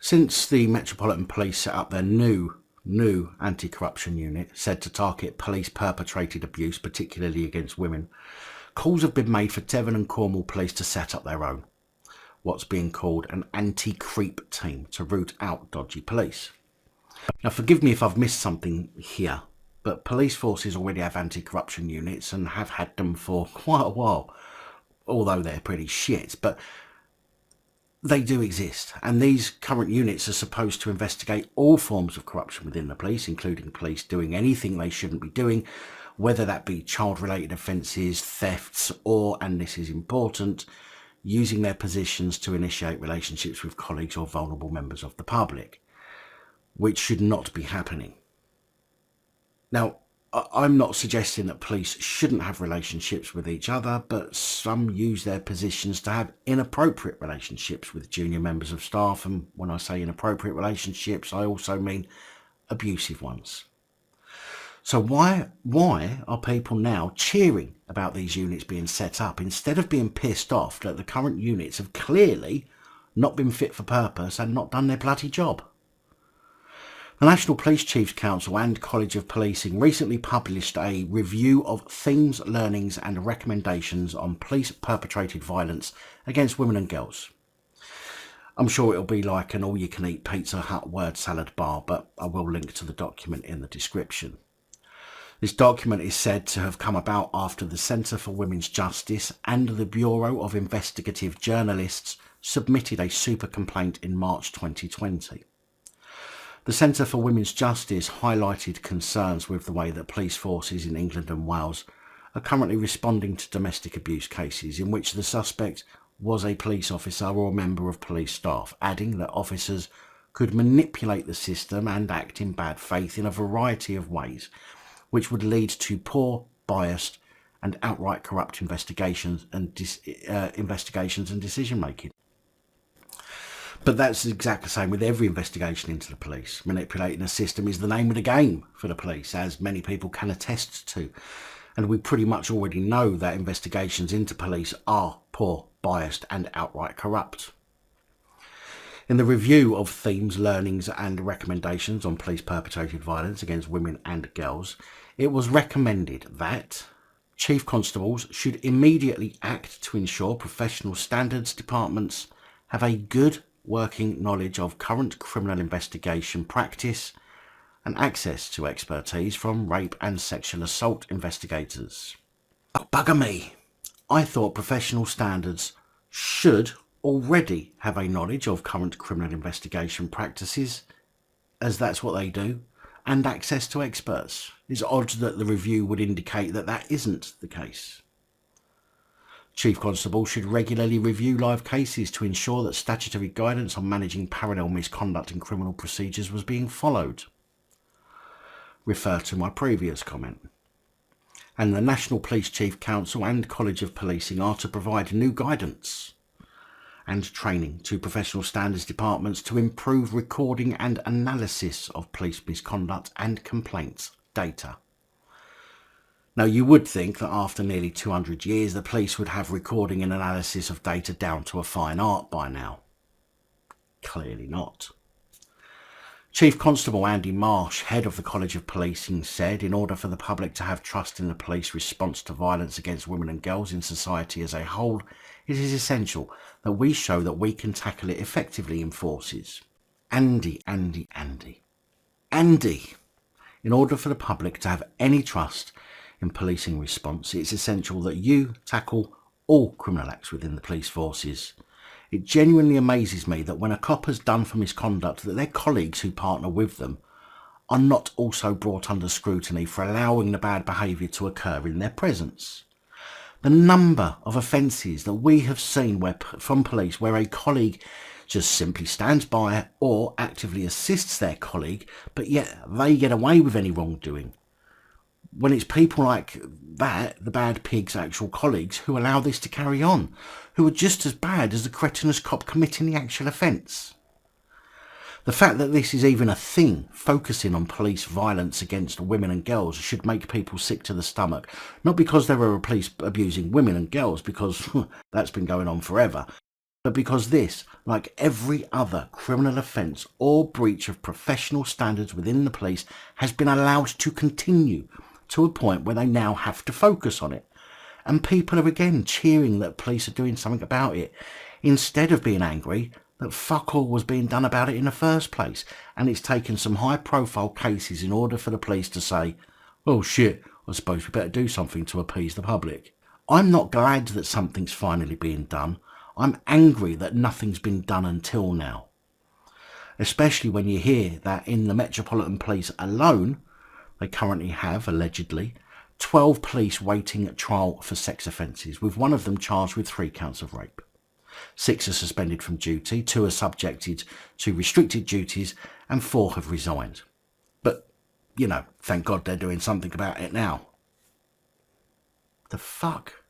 Since the Metropolitan Police set up their new anti-corruption unit said to target police-perpetrated abuse, particularly against women, calls have been made for Devon and Cornwall police to set up their own, what's being called an anti-creep team, to root out dodgy police. Now, forgive me if I've missed something here, but police forces already have anti-corruption units and have had them for quite a while, although they're pretty shit, but they do exist, and these current units are supposed to investigate all forms of corruption within the police, including police doing anything they shouldn't be doing, whether that be child-related offences, thefts, or, and this is important, using their positions to initiate relationships with colleagues or vulnerable members of the public, which should not be happening. Now, I'm not suggesting that police shouldn't have relationships with each other, but some use their positions to have inappropriate relationships with junior members of staff, and when I say inappropriate relationships, I also mean abusive ones. So why are people now cheering about these units being set up instead of being pissed off that the current units have clearly not been fit for purpose and not done their bloody job? The National Police Chiefs Council and College of Policing recently published a review of themes, learnings and recommendations on police-perpetrated violence against women and girls. I'm sure it'll be like an all-you-can-eat Pizza Hut word salad bar, but I will link to the document in the description. This document is said to have come about after the Centre for Women's Justice and the Bureau of Investigative Journalists submitted a super complaint in March 2020. The Centre for Women's Justice highlighted concerns with the way that police forces in England and Wales are currently responding to domestic abuse cases in which the suspect was a police officer or a member of police staff, adding that officers could manipulate the system and act in bad faith in a variety of ways, which would lead to poor, biased and outright corrupt investigations and decision making. But that's exactly the same with every investigation into the police. Manipulating the system is the name of the game for the police, as many people can attest to. And we pretty much already know that investigations into police are poor, biased and outright corrupt. In the review of themes, learnings and recommendations on police-perpetrated violence against women and girls, it was recommended that Chief Constables should immediately act to ensure professional standards departments have a good working knowledge of current criminal investigation practice and access to expertise from rape and sexual assault investigators. Oh, bugger me! I thought professional standards should already have a knowledge of current criminal investigation practices, as that's what they do, and access to experts. It's odd that the review would indicate that that isn't the case. Chief Constable should regularly review live cases to ensure that statutory guidance on managing parallel misconduct in criminal procedures was being followed. Refer to my previous comment. And the National Police Chief Council and College of Policing are to provide new guidance and training to professional standards departments to improve recording and analysis of police misconduct and complaints data. Now, you would think that after nearly 200 years, the police would have recording and analysis of data down to a fine art by now. Clearly not. Chief Constable Andy Marsh, head of the College of Policing, said in order for the public to have trust in the police response to violence against women and girls in society as a whole, it is essential that we show that we can tackle it effectively in forces. Andy. In order for the public to have any trust in policing response, it's essential that you tackle all criminal acts within the police forces. It genuinely amazes me that when a cop has done for misconduct, that their colleagues who partner with them are not also brought under scrutiny for allowing the bad behaviour to occur in their presence. The number of offences that we have seen from police where a colleague just simply stands by or actively assists their colleague, but yet they get away with any wrongdoing. When it's people like that, the bad pig's actual colleagues, who allow this to carry on, who are just as bad as the cretinous cop committing the actual offence. The fact that this is even a thing, focusing on police violence against women and girls, should make people sick to the stomach. Not because there are police abusing women and girls, because that's been going on forever, but because this, like every other criminal offence or breach of professional standards within the police, has been allowed to continue to a point where they now have to focus on it. And people are again cheering that police are doing something about it, instead of being angry that fuck all was being done about it in the first place. And it's taken some high profile cases in order for the police to say, oh shit, I suppose we better do something to appease the public. I'm not glad that something's finally being done. I'm angry that nothing's been done until now. Especially when you hear that in the Metropolitan Police alone, they currently have, allegedly, 12 police waiting at trial for sex offences, with one of them charged with 3 counts of rape. 6 are suspended from duty, 2 are subjected to restricted duties, and 4 have resigned. But, you know, thank God they're doing something about it now. The fuck?